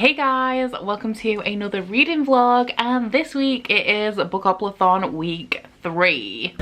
Hey guys, welcome to another reading vlog, and this week it is Bookoplathon week 3.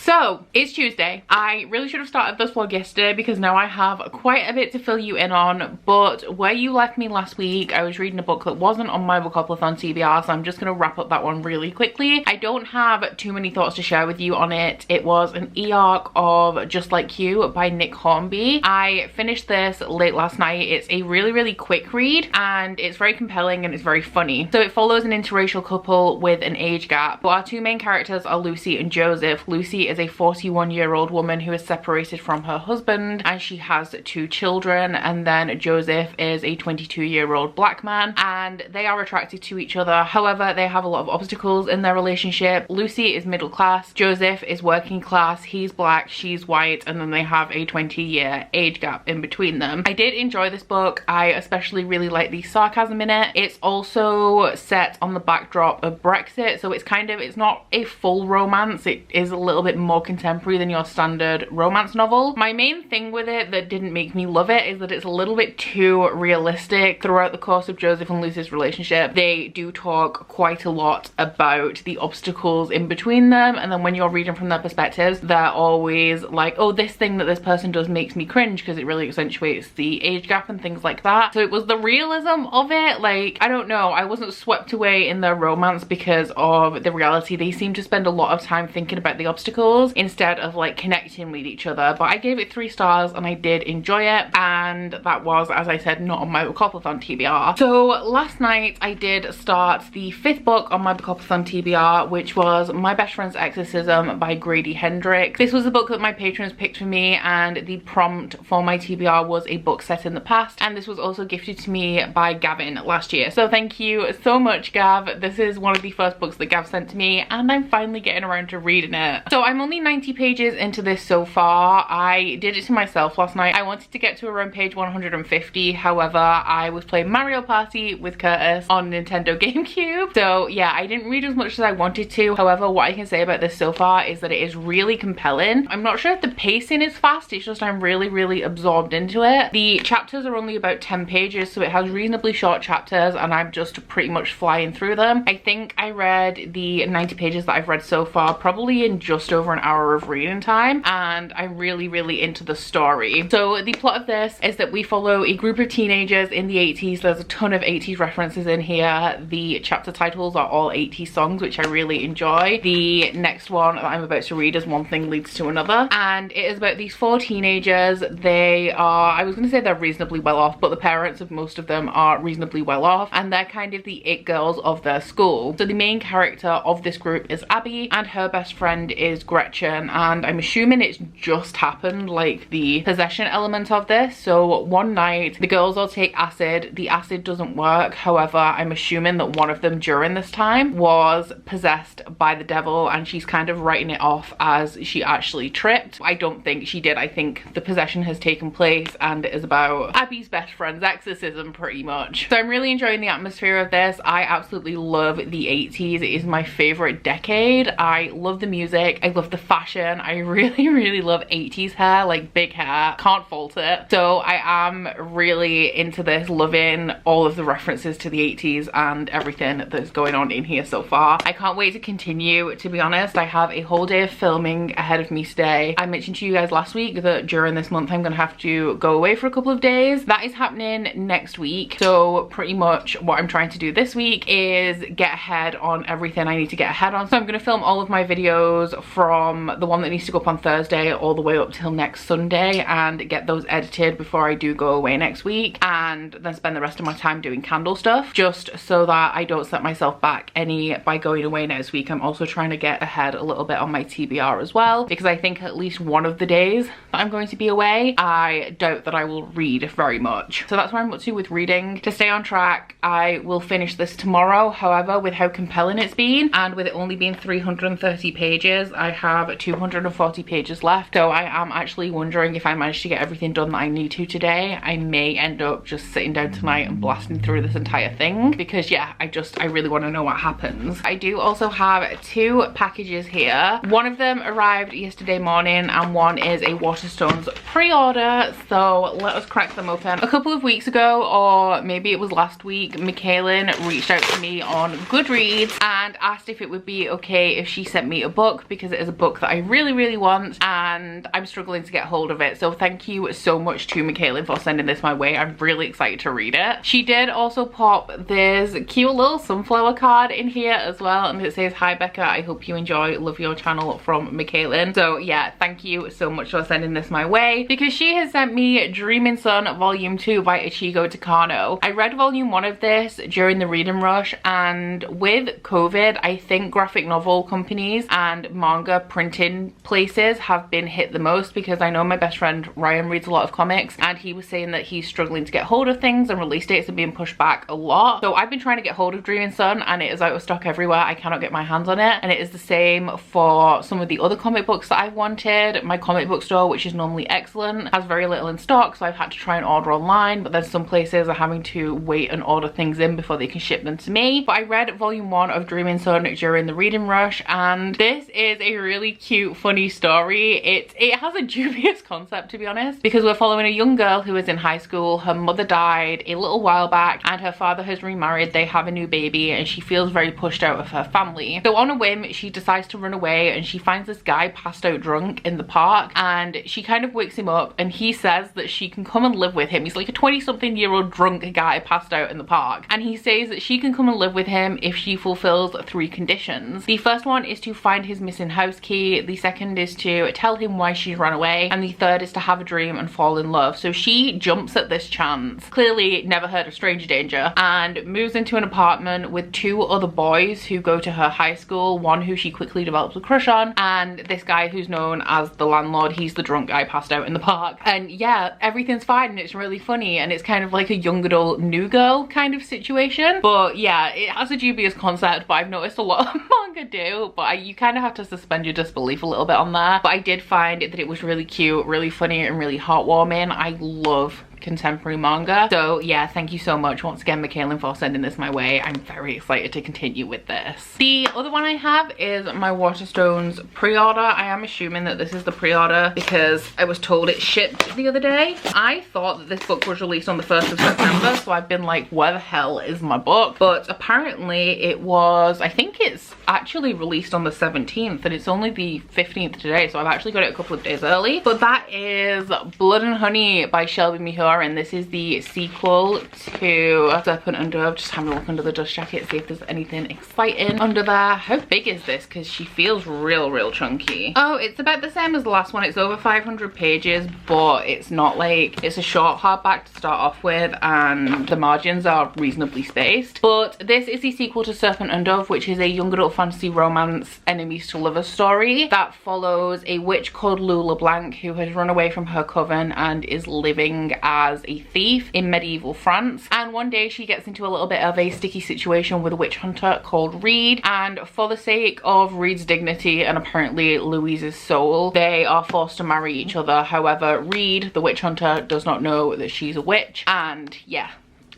So, it's Tuesday. I really should have started this vlog yesterday because now I have quite a bit to fill you in on, but where you left me last week, I was reading a book that wasn't on my Bookoplathon TBR, so I'm just going to wrap up that one really quickly. I don't have too many thoughts to share with you on it. It was an e-arc of Just Like You by Nick Hornby. I finished this late last night. It's a really quick read, and it's very compelling and it's very funny. So it follows an interracial couple with an age gap. But our two main characters are Lucy and Joseph. Lucy is a 41-year-old woman who is separated from her husband and she has 2 children, and then Joseph is a 22-year-old black man and they are attracted to each other. However, they have a lot of obstacles in their relationship. Lucy is middle class, Joseph is working class, he's black, she's white, and then they have a 20-year age gap in between them. I did enjoy this book. I especially really like the sarcasm in it. It's also set on the backdrop of Brexit, so it's not a full romance. It is a little bit more contemporary than your standard romance novel. My main thing with it that didn't make me love it is that it's a little bit too realistic. Throughout the course of Joseph and Lucy's relationship, they do talk quite a lot about the obstacles in between them, and then when you're reading from their perspectives, they're always like, oh, this thing that this person does makes me cringe because it really accentuates the age gap and things like that. So it was the realism of it, like, I don't know, I wasn't swept away in their romance because of the reality. They seem to spend a lot of time thinking about the obstacles instead of like connecting with each other. But I gave it 3 stars and I did enjoy it, and that was, as I said, not on my Bookoplathon TBR. So last night I did start the 5th book on my Bookoplathon TBR, which was My Best Friend's Exorcism by Grady Hendrix. This was a book that my patrons picked for me, and the prompt for my TBR was a book set in the past, and this was also gifted to me by Gavin last year. So thank you so much, Gav. This is one of the first books that Gav sent to me and I'm finally getting around to reading it. So I'm only 90 pages into this so far. I did it to myself last night. I wanted to get to around page 150. However, I was playing Mario Party with Curtis on Nintendo GameCube. So yeah, I didn't read as much as I wanted to. However, what I can say about this so far is that it is really compelling. I'm not sure if the pacing is fast, it's just I'm really absorbed into it. The chapters are only about 10 pages, so it has reasonably short chapters and I'm just pretty much flying through them. I think I read the 90 pages that I've read so far probably in just over an hour of reading time, and I'm really into the story. So the plot of this is that we follow a group of teenagers in the 80s. There's a ton of 80s references in here. The chapter titles are all 80s songs, which I really enjoy. The next one that I'm about to read is One Thing Leads to Another, and it is about these 4 teenagers. They are, I was going to say they're reasonably well off, but the parents of most of them are reasonably well off, and they're kind of the it girls of their school. So the main character of this group is Abby, and her best friend is Gretchen, and I'm assuming it's just happened, like the possession element of this. So one night the girls all take acid. The acid doesn't work. However, I'm assuming that one of them during this time was possessed by the devil, and she's kind of writing it off as she actually tripped. I don't think she did. I think the possession has taken place and it is about Abby's best friend's exorcism pretty much. So I'm really enjoying the atmosphere of this. I absolutely love the 80s. It is my favorite decade. I love the music. I love the fashion. I really love 80s hair, like big hair. Can't fault it. So I am really into this, loving all of the references to the 80s and everything that's going on in here so far. I can't wait to continue, to be honest. I have a whole day of filming ahead of me today. I mentioned to you guys last week that during this month I'm gonna have to go away for a couple of days. That is happening next week. So pretty much what I'm trying to do this week is get ahead on everything I need to get ahead on. So I'm gonna film all of my videos from the one that needs to go up on Thursday all the way up till next Sunday and get those edited before I do go away next week, and then spend the rest of my time doing candle stuff, just so that I don't set myself back any by going away next week. I'm also trying to get ahead a little bit on my TBR as well, because I think at least one of the days that I'm going to be away, I doubt that I will read very much. So that's where I'm up to with reading. To stay on track, I will finish this tomorrow. However, with how compelling it's been and with it only being 330 pages, I have have 240 pages left, so I am actually wondering if I manage to get everything done that I need to today. I may end up just sitting down tonight and blasting through this entire thing because yeah, I really want to know what happens. I do also have 2 packages here. One of them arrived yesterday morning and one is a Waterstones pre-order, so let us crack them open. A couple of weeks ago, or maybe it was last week, Michaelin reached out to me on Goodreads and asked if it would be okay if she sent me a book, because it is a book that I really want and I'm struggling to get hold of it. So thank you so much to Michaelin for sending this my way. I'm really excited to read it. She did also pop this cute little sunflower card in here as well, and it says, "Hi Becca, I hope you enjoy, love your channel," from Michaelin. So yeah, thank you so much for sending this my way, because she has sent me Dreaming Sun Volume 2 by Ichigo Takano. I read Volume 1 of this during the reading rush, and with COVID, I think graphic novel companies and manga printing places have been hit the most, because I know my best friend Ryan reads a lot of comics and he was saying that he's struggling to get hold of things and release dates are being pushed back a lot. So I've been trying to get hold of Dreaming Sun and it is out of stock everywhere. I cannot get my hands on it, and it is the same for some of the other comic books that I've wanted. My comic book store, which is normally excellent, has very little in stock, so I've had to try and order online, but then some places are having to wait and order things in before they can ship them to me. But I read Volume 1 of Dreaming Sun during the reading rush, and this is a really cute, funny story. It has a dubious concept, to be honest, because we're following a young girl who is in high school. Her mother died a little while back and her father has remarried. They have a new baby and she feels very pushed out of her family. So on a whim, she decides to run away and she finds this guy passed out drunk in the park, and she kind of wakes him up and he says that she can come and live with him. He's like a 20-something-year-old drunk guy passed out in the park, and he says that she can come and live with him if she fulfills 3 conditions. The first one is to find his missing house key, the second is to tell him why she's run away, and the third is to have a dream and fall in love. So she jumps at this chance, clearly never heard of stranger danger, and moves into an apartment with 2 other boys who go to her high school, one who she quickly develops a crush on, and this guy who's known as the landlord. He's the drunk guy passed out in the park. And yeah, everything's fine and it's really funny, and it's kind of like a young adult new girl kind of situation. But yeah, it has a dubious concept, but I've noticed a lot of manga do, but you kind of have to suspend your disbelief a little bit on there. But I did find that it was really cute, really funny, and really heartwarming. I love contemporary manga. So yeah, thank you so much once again, Michaelin, for sending this my way. I'm very excited to continue with this. The other one I have is my Waterstones pre-order. I am assuming that this is the pre-order because I was told it shipped the other day. I thought that this book was released on the 1st of September, so I've been like, where the hell is my book? But apparently it was, I think it's actually released on the 17th and it's only the 15th today, so I've actually got it a couple of days early. But that is Blood and Honey by Shelby Mihura, and this is the sequel to Serpent and Dove. Just having a look under the dust jacket, see if there's anything exciting under there. How big is this? Because she feels real chunky. Oh, it's about the same as the last one. It's over 500 pages, but it's not like, it's a short hardback to start off with and the margins are reasonably spaced. But this is the sequel to Serpent and Dove, which is a young adult fantasy romance enemies to lovers story that follows a witch called Lula Blanc who has run away from her coven and is living as a thief in medieval France. And one day she gets into a little bit of a sticky situation with a witch hunter called Reed, and for the sake of Reed's dignity and apparently Louise's soul, they are forced to marry each other. However, Reed, the witch hunter, does not know that she's a witch, and yeah,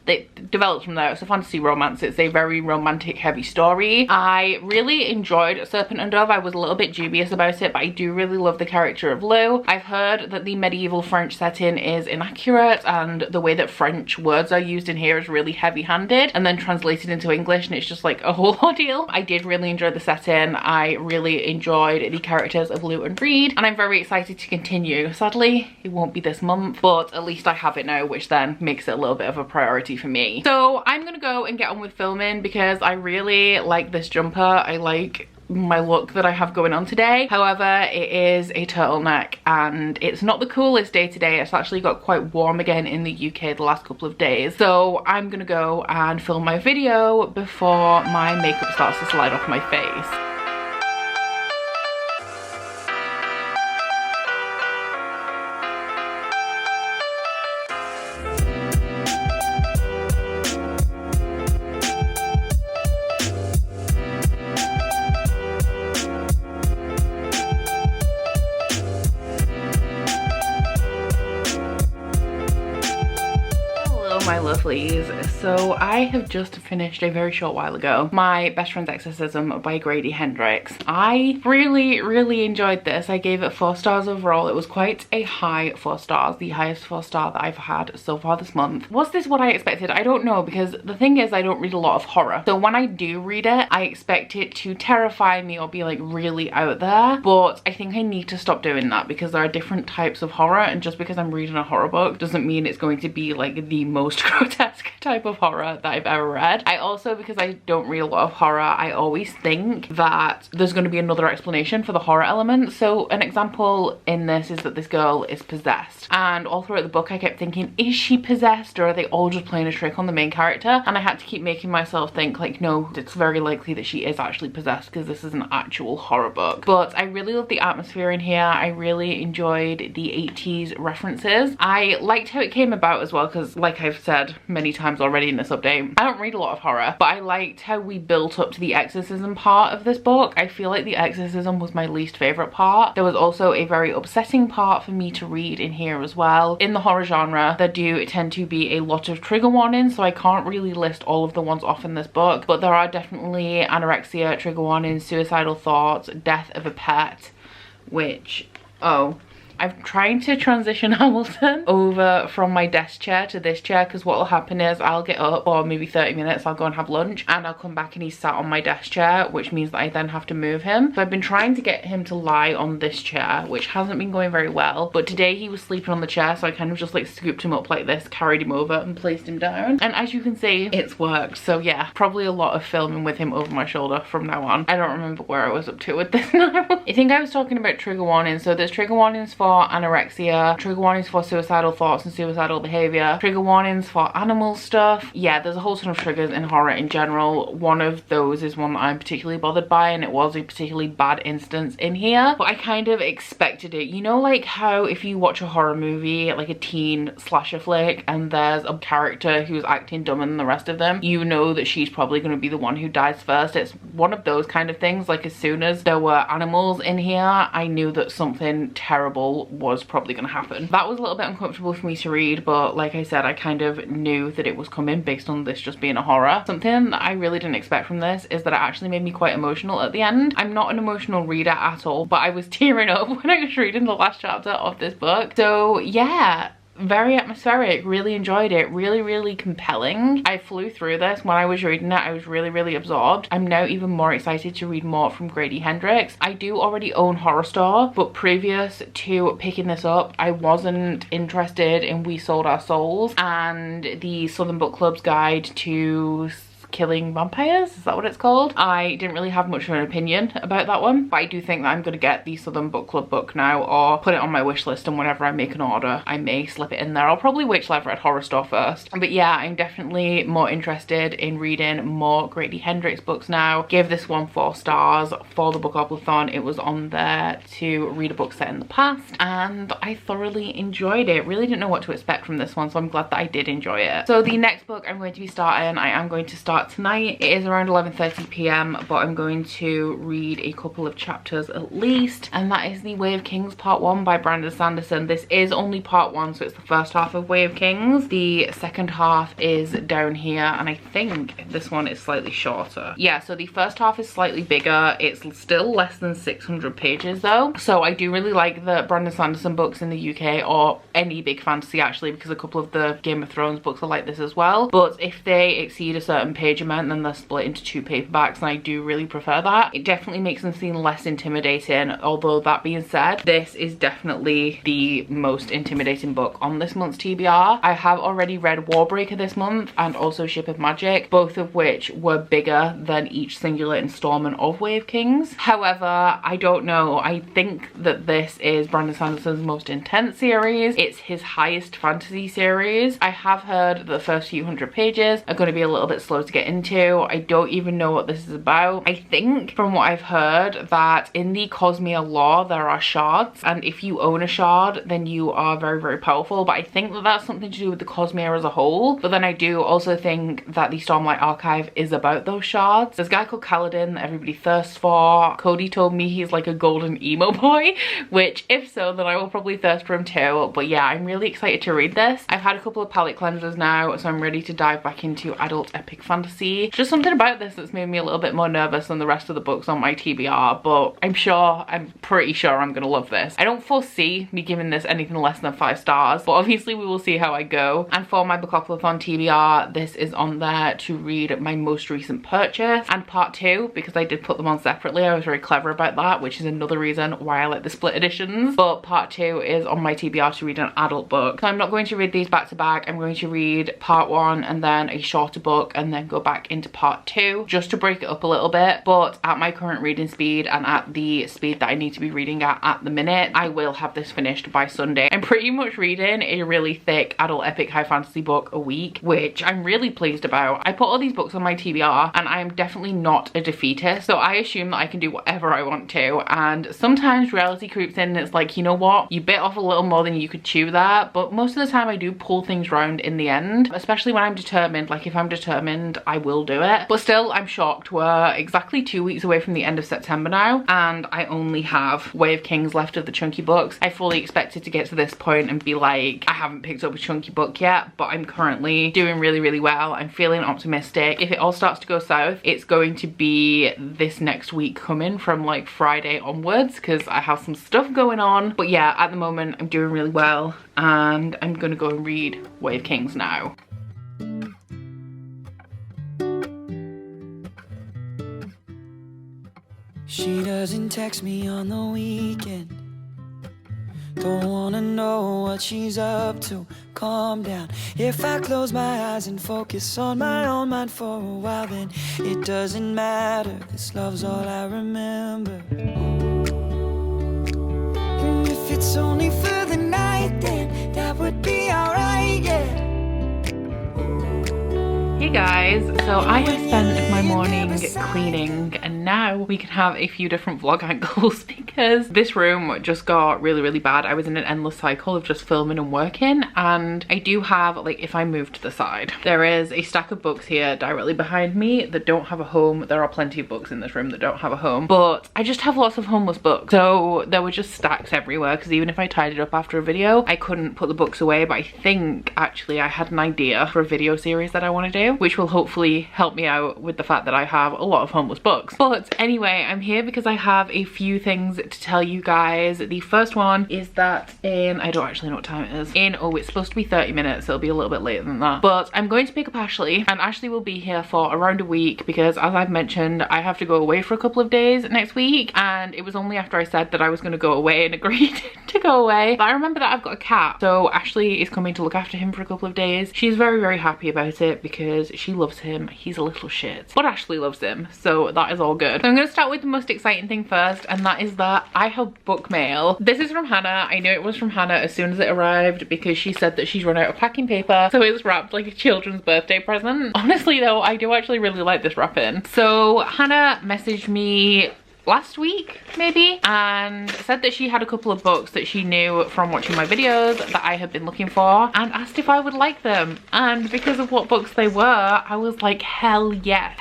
it develops from there. It's a fantasy romance. It's a very romantic heavy story. I really enjoyed Serpent and Dove. I was a little bit dubious about it, but I do really love the character of Lou. I've heard that the medieval French setting is inaccurate and the way that French words are used in here is really heavy-handed and then translated into English, and it's just like a whole ordeal. I did really enjoy the setting. I really enjoyed the characters of Lou and Reed, and I'm very excited to continue. Sadly, it won't be this month, but at least I have it now, which then makes it a little bit of a priority for me. So I'm gonna go and get on with filming because I really like this jumper. I like my look that I have going on today. However, it is a turtleneck and it's not the coolest day today. It's actually got quite warm again in the UK the last couple of days. So I'm gonna go and film my video before my makeup starts to slide off my face. my lovelies. So I have just finished a very short while ago My Best Friend's Exorcism by Grady Hendrix. I really enjoyed this. I gave it 4 stars overall. It was quite a high 4 stars, the highest 4 star that I've had so far this month. Was this what I expected? I don't know, because the thing is I don't read a lot of horror. So when I do read it, I expect it to terrify me or be like really out there. But I think I need to stop doing that because there are different types of horror, and just because I'm reading a horror book doesn't mean it's going to be like the most grotesque type of horror that I've ever read. I also, because I don't read a lot of horror, I always think that there's going to be another explanation for the horror element. So an example in this is that this girl is possessed, and all throughout the book I kept thinking, is she possessed or are they all just playing a trick on the main character? And I had to keep making myself think like, no, it's very likely that she is actually possessed because this is an actual horror book. But I really love the atmosphere in here. I really enjoyed the 80s references. I liked how it came about as well, because like I've said many times already in this update, I don't read a lot of horror, but I liked how we built up to the exorcism part of this book. I feel like the exorcism was my least favorite part. There was also a very upsetting part for me to read in here as well. In the horror genre, there do tend to be a lot of trigger warnings, so I can't really list all of the ones off in this book, but there are definitely anorexia trigger warnings, suicidal thoughts, death of a pet, which, oh, I'm trying to transition Hamilton over from my desk chair to this chair, because what will happen is I'll get up for maybe 30 minutes, I'll go and have lunch, and I'll come back and he's sat on my desk chair, which means that I then have to move him. So I've been trying to get him to lie on this chair, which hasn't been going very well, but today he was sleeping on the chair, so I kind of just like scooped him up like this, carried him over and placed him down, and as you can see, it's worked. So yeah, probably a lot of filming with him over my shoulder from now on. I don't remember where I was up to with this now. I think I was talking about trigger warnings. So there's trigger warnings for anorexia, trigger warnings for suicidal thoughts and suicidal behavior, trigger warnings for animal stuff. Yeah, there's a whole ton of triggers in horror in general. One of those is one that I'm particularly bothered by, and it was a particularly bad instance in here, but I kind of expected it. You know, like how if you watch a horror movie, like a teen slasher flick, and there's a character who's acting dumber than the rest of them, you know that she's probably going to be the one who dies first. It's one of those kind of things. Like as soon as there were animals in here, I knew that something terrible was probably going to happen. That was a little bit uncomfortable for me to read, but like I said, I kind of knew that it was coming based on this just being a horror. Something that I really didn't expect from this is that it actually made me quite emotional at the end. I'm not an emotional reader at all, but I was tearing up when I was reading the last chapter of this book. So yeah, very atmospheric, really enjoyed it, really compelling. I flew through this. When I was reading it, I was really absorbed. I'm now even more excited to read more from Grady Hendrix. I do already own Horror Store, but previous to picking this up, I wasn't interested in We Sold Our Souls and the Southern Book Club's Guide to Killing Vampires, is that what it's called? I didn't really have much of an opinion about that one, but I do think that I'm going to get the Southern Book Club book now, or put it on my wish list, and whenever I make an order I may slip it in there. I'll probably wait till I've read Horror Store first. But yeah, I'm definitely more interested in reading more Grady Hendrix books now. Give this one 4 stars for the Bookoplathon. It was on there to read a book set in the past, and I thoroughly enjoyed it. Really didn't know what to expect from this one, so I'm glad that I did enjoy it. So the next book I'm going to be starting, I am going to start tonight. It is around 11:30 p.m, but I'm going to read a couple of chapters at least, and that is the Way of Kings Part 1 by Brandon Sanderson. This is only Part 1, so it's the first half of Way of Kings. The second half is down here, and I think this one is slightly shorter. Yeah, so the first half is slightly bigger. It's still less than 600 pages though, so I do really like the Brandon Sanderson books in the UK, or any big fantasy actually, because a couple of the Game of Thrones books are like this as well. But if they exceed a certain page amount, then they're split into 2 paperbacks, and I do really prefer that. It definitely makes them seem less intimidating, although that being said, this is definitely the most intimidating book on this month's TBR. I have already read Warbreaker this month and also Ship of Magic, both of which were bigger than each singular installment of Way of Kings. However, I don't know, I think that this is Brandon Sanderson's most intense series. It's his highest fantasy series. I have heard that the first few hundred pages are going to be a little bit slow to get get into. I don't even know what this is about. I think from what I've heard that in the Cosmere lore there are shards, and if you own a shard then you are very, very powerful. But I think that that's something to do with the Cosmere as a whole. But then I do also think that the Stormlight Archive is about those shards. There's a guy called Kaladin that everybody thirsts for. Cody told me he's like a golden emo boy, which if so then I will probably thirst for him too. But yeah, I'm really excited to read this. I've had a couple of palette cleansers now, so I'm ready to dive back into adult epic fantasy. Just something about this that's made me a little bit more nervous than the rest of the books on my TBR, but I'm pretty sure I'm gonna love this. I don't foresee me giving this anything less than 5 stars, but obviously we will see how I go. And for my Bookoplathon TBR, this is on there to read my most recent purchase and part 2, because I did put them on separately. I was very clever about that, which is another reason why I like the split editions. But part 2 is on my TBR to read an adult book. So I'm not going to read these back to back. I'm going to read part 1 and then a shorter book and then go back into part 2 just to break it up a little bit. But at my current reading speed and at the speed that I need to be reading at the minute, I will have this finished by Sunday. I'm pretty much reading a really thick adult epic high fantasy book a week, which I'm really pleased about. I put all these books on my TBR and I am definitely not a defeatist, so I assume that I can do whatever I want to. And sometimes reality creeps in and it's like, you know what, you bit off a little more than you could chew there. But most of the time I do pull things round in the end, especially when I'm determined. Like if I'm determined, I will do it. But still, I'm shocked. We're exactly 2 weeks away from the end of September now, and I only have Way of Kings left of the chunky books. I fully expected to get to this point and be like, I haven't picked up a chunky book yet, but I'm currently doing really, really well. I'm feeling optimistic. If it all starts to go south, it's going to be this next week coming from like Friday onwards, because I have some stuff going on. But yeah, at the moment I'm doing really well, and I'm gonna go and read Way of Kings now. She doesn't text me on the weekend. Don't wanna know what she's up to. Calm down. If I close my eyes and focus on my own mind for a while, then it doesn't matter. This love's all I remember. And if it's only for the night, then that would be alright, yeah. Hey guys, so I have spent my morning cleaning and now we can have a few different vlog angles because this room just got really, really bad. I was in an endless cycle of just filming and working, and I do have, like, if I move to the side, there is a stack of books here directly behind me that don't have a home. There are plenty of books in this room that don't have a home, but I just have lots of homeless books. So there were just stacks everywhere, because even if I tidied up after a video, I couldn't put the books away. But I think actually I had an idea for a video series that I want to do, which will hopefully help me out with the fact that I have a lot of homeless books. But anyway, I'm here because I have a few things to tell you guys. The first one is that I don't actually know what time it is. Oh, it's supposed to be 30 minutes, so it'll be a little bit later than that. But I'm going to pick up Ashley, and Ashley will be here for around a week because, as I've mentioned, I have to go away for a couple of days next week, and it was only after I said that I was going to go away and agreed to go away. But I remember that I've got a cat, so Ashley is coming to look after him for a couple of days. She's very, very happy about it because she loves him. He's a little shit, but Ashley loves him, so that is all good. So I'm going to start with the most exciting thing first, and that is that I have book mail. This is from Hannah. I knew it was from Hannah as soon as it arrived because she said that she's run out of packing paper, so it's wrapped like a children's birthday present. Honestly though, I do actually really like this wrapping. So Hannah messaged me last week maybe and said that she had a couple of books that she knew from watching my videos that I had been looking for, and asked if I would like them. And because of what books they were, I was like, hell yes,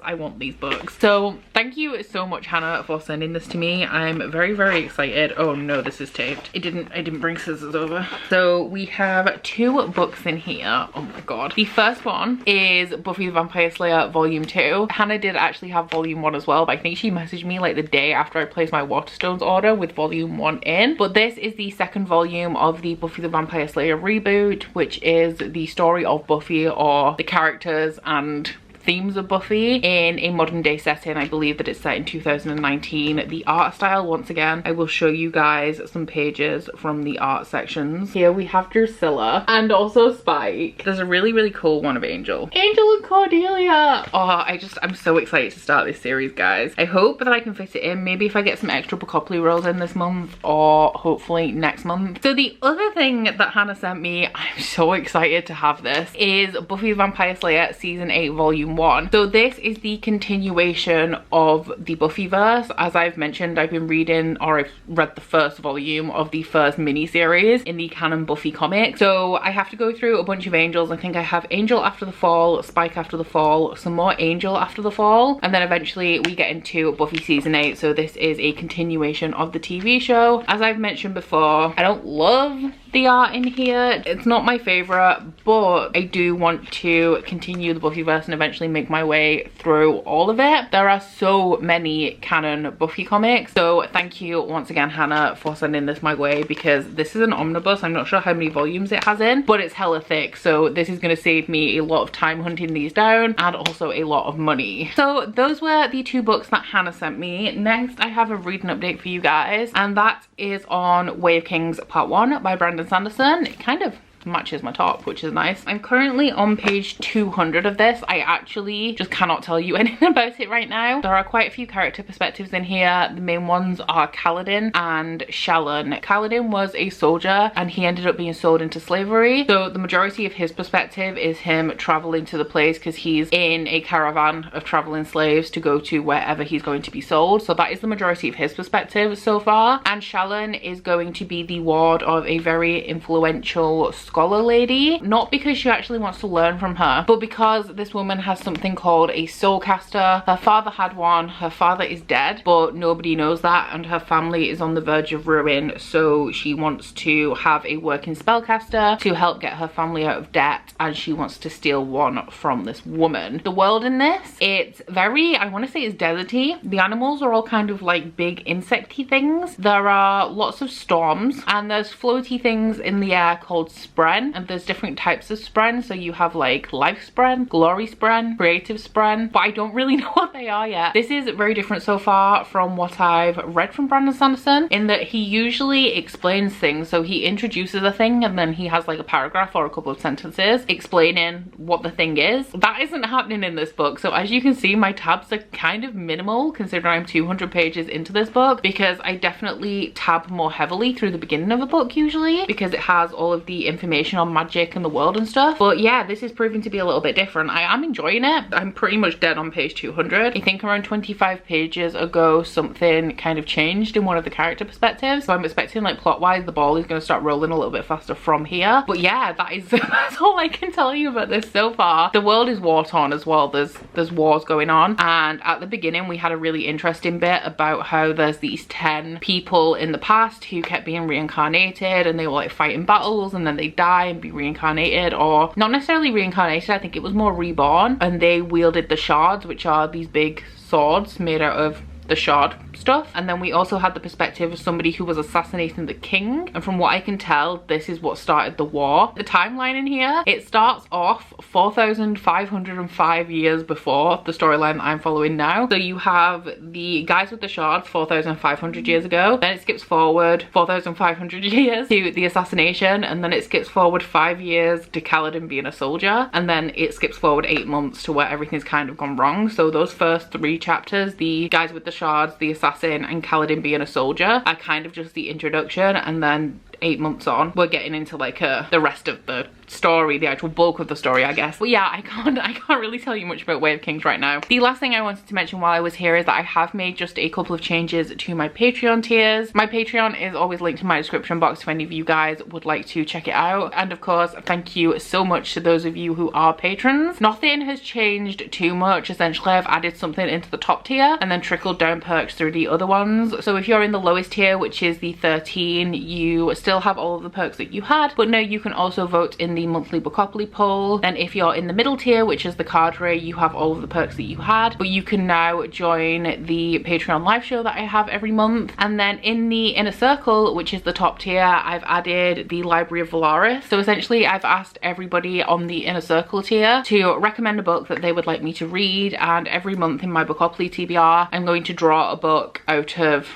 I want these books. So thank you so much, Hannah, for sending this to me. I'm very, very excited. Oh no, this is taped. I didn't bring scissors over. So we have 2 books in here. Oh my god. The first one is Buffy the Vampire Slayer Volume 2. Hannah did actually have Volume 1 as well, but I think she messaged me like the day after I placed my Waterstones order with Volume 1 in. But this is the second volume of the Buffy the Vampire Slayer reboot, which is the story of Buffy, or the characters and themes of Buffy in a modern day setting. I believe that it's set in 2019. The art style, once again, I will show you guys some pages from the art sections. Here we have Drusilla and also Spike. There's a really, really cool one of Angel and Cordelia. Oh, I'm so excited to start this series, guys. I hope that I can fit it in. Maybe if I get some extra Bookopoly rolls in this month, or hopefully next month. So the other thing that Hannah sent me, I'm so excited to have this, is Buffy the Vampire Slayer Season 8 Volume one. So this is the continuation of the Buffyverse. As I've mentioned, I've been reading, or I've read the first volume of the first mini-series in the canon Buffy comic. So I have to go through a bunch of angels. I think I have Angel After the Fall, Spike After the Fall, some more Angel After the Fall, and then eventually we get into Buffy season 8. So this is a continuation of the TV show. As I've mentioned before, I don't love the art in here. It's not my favorite, but I do want to continue the Buffyverse and eventually make my way through all of it. There are so many canon Buffy comics, so thank you once again, Hannah, for sending this my way, because this is an omnibus. I'm not sure how many volumes it has in, but it's hella thick, so this is going to save me a lot of time hunting these down and also a lot of money. So those were the two books that Hannah sent me. Next, I have a reading update for you guys, and that is on Way of Kings Part 1 by Brandon Sanderson. It kind of matches my top, which is nice. I'm currently on page 200 of this. I actually just cannot tell you anything about it right now. There are quite a few character perspectives in here. The main ones are Kaladin and Shelon. Kaladin was a soldier and he ended up being sold into slavery. So the majority of his perspective is him traveling to the place because he's in a caravan of traveling slaves to go to wherever he's going to be sold. So that is the majority of his perspective so far. And Shelon is going to be the ward of a very influential scholar lady, not because she actually wants to learn from her, but because this woman has something called a soulcaster. Her father had one. Her father is dead, but nobody knows that, and her family is on the verge of ruin, so she wants to have a working spellcaster to help get her family out of debt, and she wants to steal one from this woman. The world in this, it's very, I want to say it's deserty. The animals are all kind of like big insecty things. There are lots of storms, and there's floaty things in the air called spren, and there's different types of spren. So you have like life spren, glory spren, creative spren, but I don't really know what they are yet. This is very different so far from what I've read from Brandon Sanderson, in that he usually explains things. So he introduces a thing and then he has like a paragraph or a couple of sentences explaining what the thing is. That isn't happening in this book. So as you can see, my tabs are kind of minimal considering I'm 200 pages into this book, because I definitely tab more heavily through the beginning of a book usually, because it has all of the information on magic and the world and stuff. But yeah, this is proving to be a little bit different. I am enjoying it. I'm pretty much dead on page 200. I think around 25 pages ago something kind of changed in one of the character perspectives, so I'm expecting like plot wise the ball is going to start rolling a little bit faster from here. But yeah, that is that's all I can tell you about this so far. The world is war torn as well. There's wars going on, and at the beginning we had a really interesting bit about how there's these 10 people in the past who kept being reincarnated, and they were like fighting battles and then they die and be reincarnated, or not necessarily reincarnated, I think it was more reborn, and they wielded the shards, which are these big swords made out of the shard stuff. And then we also had the perspective of somebody who was assassinating the king, and from what I can tell, this is what started the war. The timeline in here, it starts off 4,505 years before the storyline that I'm following now. So you have the guys with the shards 4,500 years ago, then it skips forward 4,500 years to the assassination, and then it skips forward 5 years to Kaladin being a soldier, and then it skips forward 8 months to where everything's kind of gone wrong. So those first 3 chapters, the guys with the shards, the assassin, and Kaladin being a soldier, are kind of just the introduction, and then 8 months on we're getting into like the rest of the story, the actual bulk of the story, I guess. But yeah, I can't really tell you much about Way of Kings right now. The last thing I wanted to mention while I was here is that I have made just a couple of changes to my Patreon tiers. My Patreon is always linked in my description box if any of you guys would like to check it out, and of course thank you so much to those of you who are patrons. Nothing has changed too much. Essentially I've added something into the top tier and then trickled down perks through the other ones. So if you're in the lowest tier, which is the 13, you still have all of the perks that you had, but now you can also vote in the monthly Bookopoly poll. Then if you're in the middle tier, which is the cadre, you have all of the perks that you had, but you can now join the Patreon live show that I have every month. And then in the inner circle, which is the top tier, I've added the Library of Valaris. So essentially I've asked everybody on the inner circle tier to recommend a book that they would like me to read, and every month in my Bookopoly TBR I'm going to draw a book out of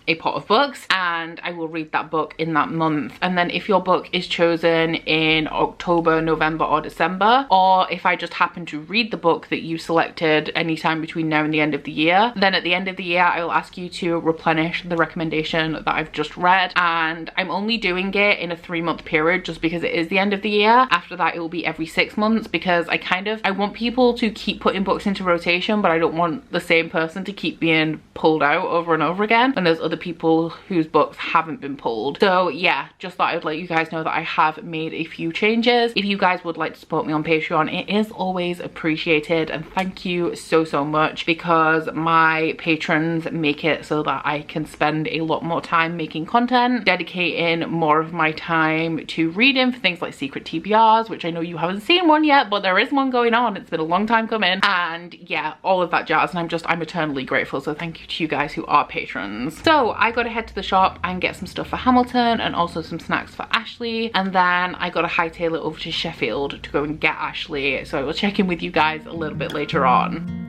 a pot of books, and I will read that book in that month. And then if your book is chosen in October, November or December, or if I just happen to read the book that you selected anytime between now and the end of the year, then at the end of the year I will ask you to replenish the recommendation that I've just read. And I'm only doing it in a 3-month period just because it is the end of the year. After that it will be every 6 months, because I want people to keep putting books into rotation, but I don't want the same person to keep being pulled out over and over again when there's other people whose books haven't been pulled. So yeah, just thought I would let you guys know that I have made a few changes. If you guys would like to support me on Patreon, it is always appreciated, and thank you so much, because my patrons make it so that I can spend a lot more time making content, dedicating more of my time to reading for things like secret TBRs, which I know you haven't seen one yet, but there is one going on. It's been a long time coming, and yeah, all of that jazz, and I'm eternally grateful. So thank you to you guys who are patrons. So I gotta head to the shop and get some stuff for Hamilton and also some snacks for Ashley, and then I gotta hightail it over to Sheffield to go and get Ashley. So I will check in with you guys a little bit later on.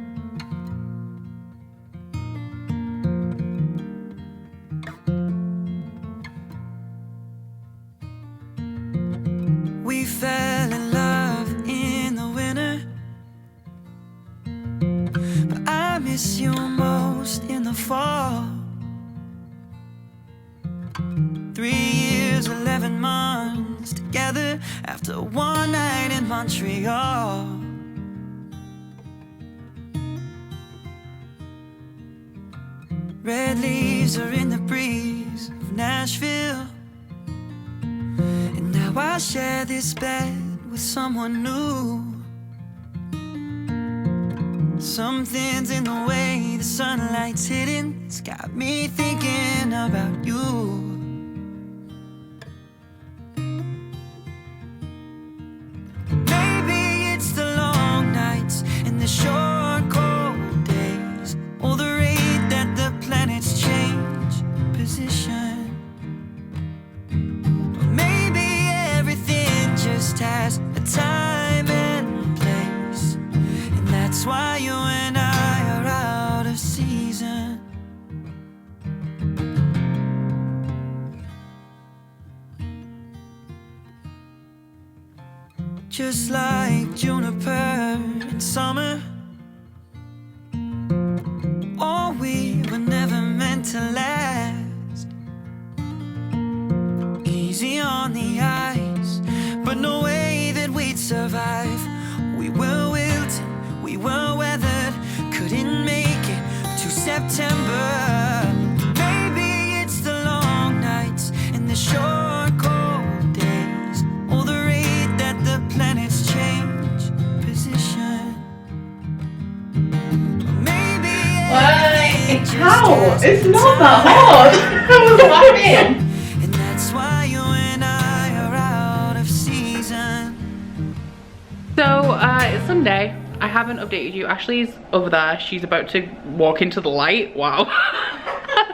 We fell in love in the winter, but I miss you most in the fall. 3 years, 11 months together after one night in Montreal. Red leaves are in the breeze of Nashville, and now I share this bed with someone new. Something's in the way the sunlight's hitting, it's got me thinking about you. Maybe it's the long nights and the short cold days, or the rate that the planets change position. Or maybe everything just has a time and place, and that's why you and I are out of season. Just like juniper in summer, oh, we were never meant to last. Easy on the ice, but no way that we'd survive. We were wilted, we were weathered, couldn't make it to September. Maybe it's the long nights and the short cold days, or the rate that the planets change position. Or maybe How? It's not that hard. I was laughing. and that's why you and I are out of season. So it's Sunday. I haven't updated you. Ashley's over there. She's about to walk into the light. Wow.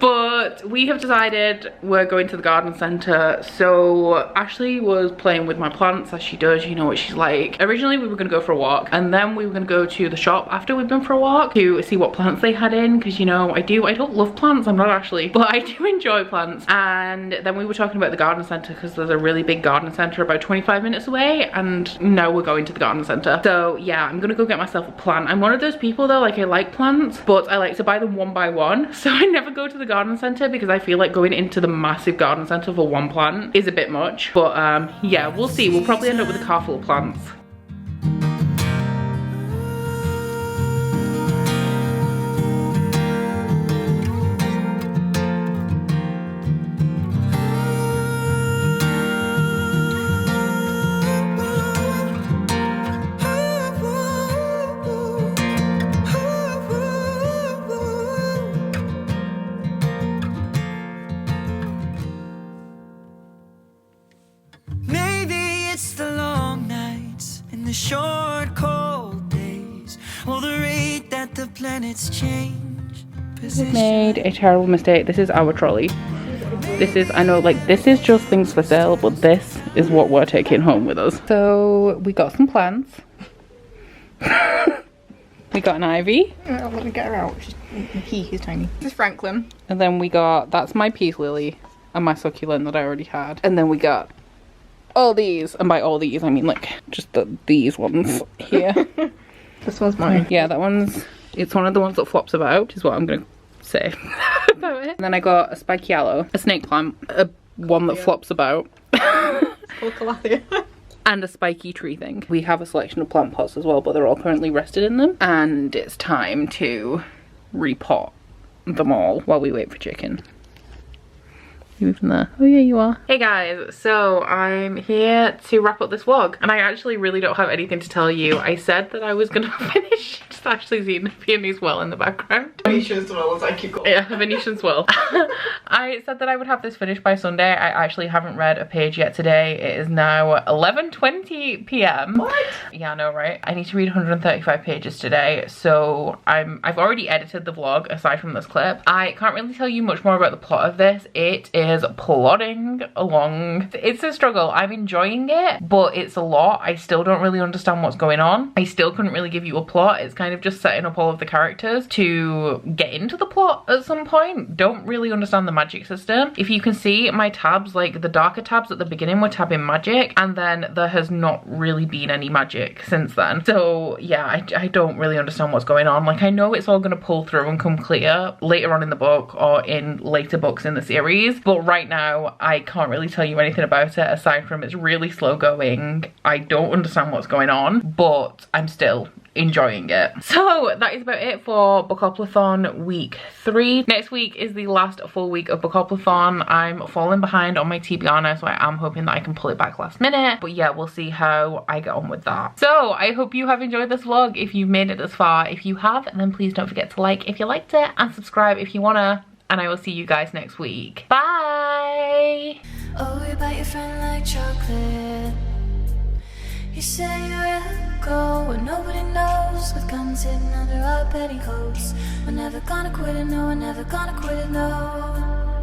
But we have decided we're going to the garden centre. So Ashley was playing with my plants, as she does. You know what she's like. Originally we were going to go for a walk, and then we were going to go to the shop after we'd been for a walk to see what plants they had in, because you know I don't love plants. I'm not Ashley, but I do enjoy plants. And then we were talking about the garden centre because there's a really big garden centre about 25 minutes away, and now we're going to the garden centre. So yeah, I'm gonna go get myself a plant. I'm one of those people though, like I like plants, but I like to buy them one by one. So I never go to the garden centre because I feel like going into the massive garden centre for one plant is a bit much. But yeah, we'll see. We'll probably end up with a car full of plants. Short cold days, or the rate that the planets change position. We've made a terrible mistake. This is our trolley. This is, I know, like, this is just things for sale, but this is what we're taking home with us. So we got some plants. We got an Ivy. Oh, let me get her out. He's tiny. This is Franklin. And then we got, that's my peace lily and my succulent that I already had. And then we got all these. And by all these, I mean like just these ones here. This one's mine. Yeah, that one's, it's one of the ones that flops about, is what I'm going to say about it. And then I got a spike yellow, a snake plant, one that flops about. And a spiky tree thing. We have a selection of plant pots as well, but they're all currently rested in them. And it's time to repot them all while we wait for chicken. You even there? Oh yeah, you are. Hey guys, so I'm here to wrap up this vlog, and I actually really don't have anything to tell you. I said that I was gonna finish, just actually seeing the Viennese well in the background. Venetian swirl as I keep going. Yeah, Venetian swirl. I said that I would have this finished by Sunday. I actually haven't read a page yet today. It is now 11:20 p.m. What? Yeah, I know, right? I need to read 135 pages today, so I've already edited the vlog aside from this clip. I can't really tell you much more about the plot of this. It is plodding along. It's a struggle. I'm enjoying it, but it's a lot. I still don't really understand what's going on. I still couldn't really give you a plot. It's kind of just setting up all of the characters to get into the plot at some point. Don't really understand the magic system. If you can see my tabs, like the darker tabs at the beginning were tabbing magic, and then there has not really been any magic since then. So yeah, I don't really understand what's going on. Like, I know it's all going to pull through and come clear later on in the book or in later books in the series, but right now I can't really tell you anything about it aside from it's really slow going. I don't understand what's going on, but I'm still enjoying it. So that is about it for Bookoplathon week 3. Next week is the last full week of Bookoplathon. I'm falling behind on my TBR now, so I am hoping that I can pull it back last minute, but yeah, we'll see how I get on with that. So I hope you have enjoyed this vlog if you've made it this far. If you have, then please don't forget to like if you liked it and subscribe if you wanna, and I will see you guys next week. Bye! Oh, you bite your friend like chocolate. You say you'll go where nobody knows, with guns hidden under our petticoats. We're never gonna quit it, no, we're never gonna quit it, no.